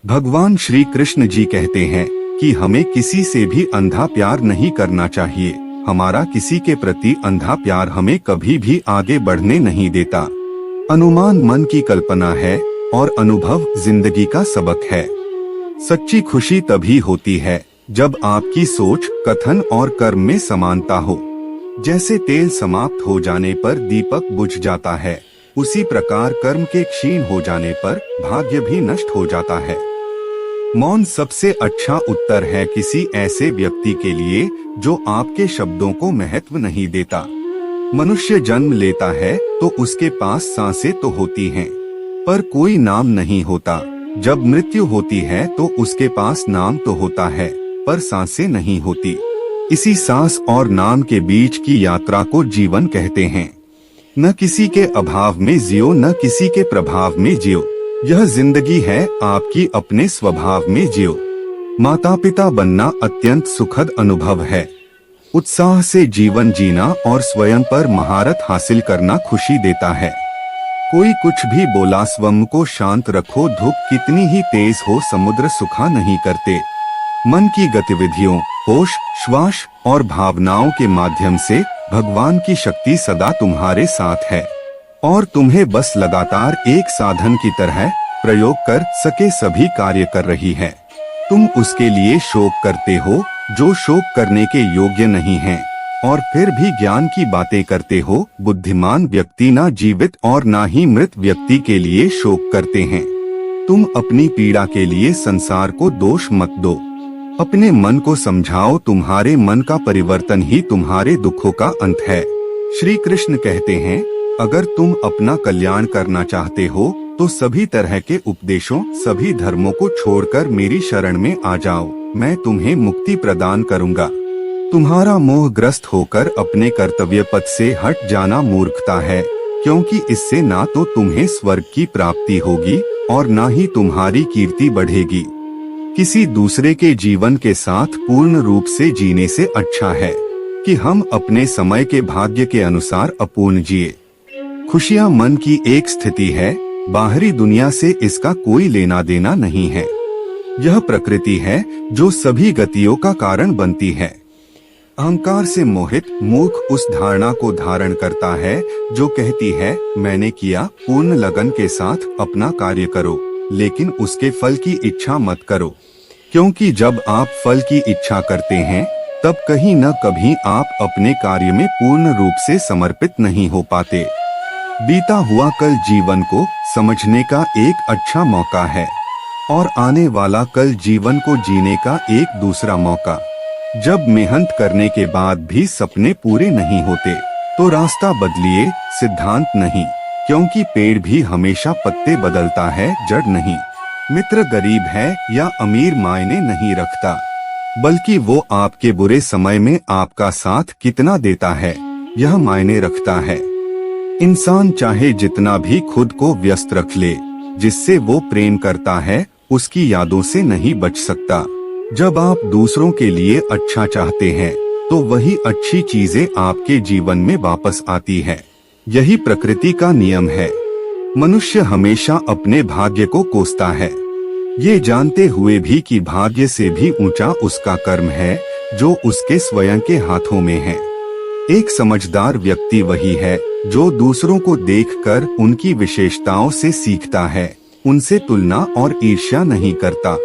भगवान श्री कृष्ण जी कहते हैं कि हमें किसी से भी अंधा प्यार नहीं करना चाहिए। हमारा किसी के प्रति अंधा प्यार हमें कभी भी आगे बढ़ने नहीं देता। अनुमान मन की कल्पना है और अनुभव जिंदगी का सबक है। सच्ची खुशी तभी होती है जब आपकी सोच, कथन और कर्म में समानता हो। जैसे तेल समाप्त हो जाने पर दीपक बुझ जाता है, उसी प्रकार कर्म के क्षीण हो जाने पर भाग्य भी नष्ट हो जाता है। मौन सबसे अच्छा उत्तर है किसी ऐसे व्यक्ति के लिए जो आपके शब्दों को महत्व नहीं देता। मनुष्य जन्म लेता है तो उसके पास सांसें तो होती हैं, पर कोई नाम नहीं होता। जब मृत्यु होती है तो उसके पास नाम तो होता है, पर सांसें नहीं होती। इसी सांस और नाम के बीच की यात्रा को जीवन कहते हैं। न किसी के अभाव में जियो, न किसी के प्रभाव में जियो। यह जिंदगी है आपकी, अपने स्वभाव में जियो। माता पिता बनना अत्यंत सुखद अनुभव है। उत्साह से जीवन जीना और स्वयं पर महारत हासिल करना खुशी देता है। कोई कुछ भी बोला, स्वयं को शांत रखो। धूप कितनी ही तेज हो, समुद्र सुखा नहीं करते। मन की गतिविधियों, होश, श्वास और भावनाओं के माध्यम से भगवान की शक्ति सदा तुम्हारे साथ है और तुम्हें बस लगातार एक साधन की तरह प्रयोग कर सके सभी कार्य कर रही है। तुम उसके लिए शोक करते हो जो शोक करने के योग्य नहीं है, और फिर भी ज्ञान की बातें करते हो। बुद्धिमान व्यक्ति ना जीवित और ना ही मृत व्यक्ति के लिए शोक करते हैं। तुम अपनी पीड़ा के लिए संसार को दोष मत दो। अपने मन को समझाओ, तुम्हारे मन का परिवर्तन ही तुम्हारे दुखों का अंत है। श्री कृष्ण कहते हैं, अगर तुम अपना कल्याण करना चाहते हो तो सभी तरह के उपदेशों, सभी धर्मों को छोड़कर मेरी शरण में आ जाओ। मैं तुम्हें मुक्ति प्रदान करूंगा। तुम्हारा मोहग्रस्त होकर अपने कर्तव्य पथ से हट जाना मूर्खता है, क्योंकि इससे ना तो तुम्हें स्वर्ग की प्राप्ति होगी और ना ही तुम्हारी कीर्ति बढ़ेगी। किसी दूसरे के जीवन के साथ पूर्ण रूप से जीने से अच्छा है कि हम अपने समय के भाग्य के अनुसार अपूर्ण जिए। खुशियां मन की एक स्थिति है, बाहरी दुनिया से इसका कोई लेना देना नहीं है। यह प्रकृति है जो सभी गतियों का कारण बनती है। अहंकार से मोहित मूर्ख उस धारणा को धारण करता है जो कहती है, मैंने किया। पूर्ण लगन के साथ अपना कार्य करो, लेकिन उसके फल की इच्छा मत करो, क्योंकि जब आप फल की इच्छा करते हैं तब कहीं न कभी आप अपने कार्य में पूर्ण रूप से समर्पित नहीं हो पाते। बीता हुआ कल जीवन को समझने का एक अच्छा मौका है और आने वाला कल जीवन को जीने का एक दूसरा मौका। जब मेहनत करने के बाद भी सपने पूरे नहीं होते तो रास्ता बदलिए, सिद्धांत नहीं, क्योंकि पेड़ भी हमेशा पत्ते बदलता है, जड़ नहीं। मित्र गरीब है या अमीर मायने नहीं रखता, बल्कि वो आपके बुरे समय में आपका साथ कितना देता है यह मायने रखता है। इंसान चाहे जितना भी खुद को व्यस्त रख ले, जिससे वो प्रेम करता है उसकी यादों से नहीं बच सकता। जब आप दूसरों के लिए अच्छा चाहते हैं तो वही अच्छी चीजें आपके जीवन में वापस आती है। यही प्रकृति का नियम है। मनुष्य हमेशा अपने भाग्य को कोसता है, ये जानते हुए भी कि भाग्य से भी ऊंचा उसका कर्म है जो उसके स्वयं के हाथों में है। एक समझदार व्यक्ति वही है जो दूसरों को देखकर उनकी विशेषताओं से सीखता है, उनसे तुलना और ईर्ष्या नहीं करता।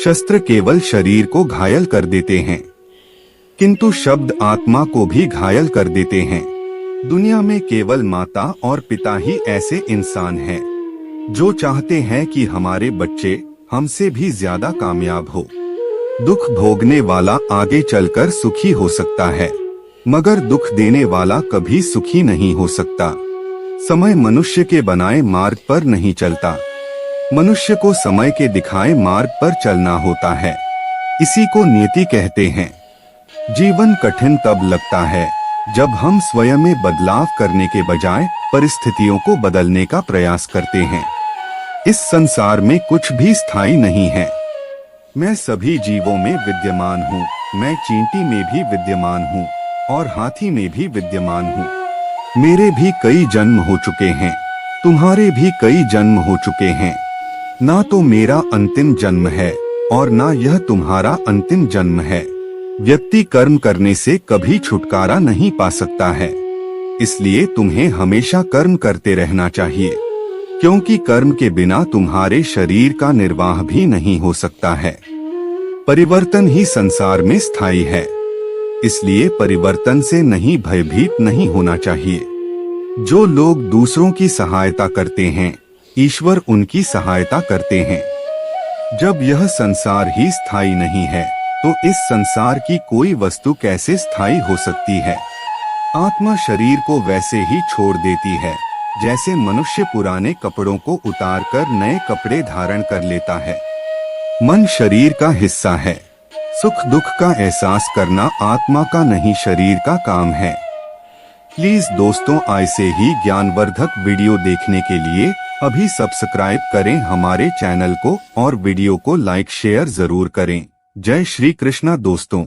शस्त्र केवल शरीर को घायल कर देते हैं, किंतु शब्द आत्मा को भी घायल कर देते हैं। दुनिया में केवल माता और पिता ही ऐसे इंसान हैं जो चाहते हैं कि हमारे बच्चे हमसे भी ज्यादा कामयाब हो। दुख भोगने वाला आगे चलकर सुखी हो सकता है, मगर दुख देने वाला कभी सुखी नहीं हो सकता। समय मनुष्य के बनाए मार्ग पर नहीं चलता, मनुष्य को समय के दिखाए मार्ग पर चलना होता है। इसी को नियति कहते हैं। जीवन कठिन तब लगता है जब हम स्वयं में बदलाव करने के बजाय परिस्थितियों को बदलने का प्रयास करते हैं। इस संसार में कुछ भी स्थायी नहीं है। मैं सभी जीवों में विद्यमान हूँ, मैं चींटी में भी विद्यमान हूँ और हाथी में भी विद्यमान हूँ। मेरे भी कई जन्म हो चुके हैं, तुम्हारे भी कई जन्म हो चुके हैं। ना तो मेरा अंतिम जन्म है और ना यह तुम्हारा अंतिम जन्म है। व्यक्ति कर्म करने से कभी छुटकारा नहीं पा सकता है, इसलिए तुम्हें हमेशा कर्म करते रहना चाहिए, क्योंकि कर्म के बिना तुम्हारे शरीर का निर्वाह भी नहीं हो सकता है। परिवर्तन ही संसार में स्थायी है, इसलिए परिवर्तन से नहीं भयभीत नहीं होना चाहिए। जो लोग दूसरों की सहायता करते हैं, ईश्वर उनकी सहायता करते हैं। जब यह संसार ही स्थायी नहीं है, तो इस संसार की कोई वस्तु कैसे स्थायी हो सकती है। आत्मा शरीर को वैसे ही छोड़ देती है, जैसे मनुष्य पुराने कपड़ों को उतारकर नए कपड़े धारण कर लेता है। मन शरीर का हिस्सा है। सुख दुख का एहसास करना आत्मा का नहीं, शरीर का काम है। प्लीज दोस्तों, ऐसे ही ज्ञानवर्धक वीडियो देखने के लिए अभी सब्सक्राइब करें हमारे चैनल को और वीडियो को लाइक शेयर जरूर करें। जय श्री कृष्णा दोस्तों।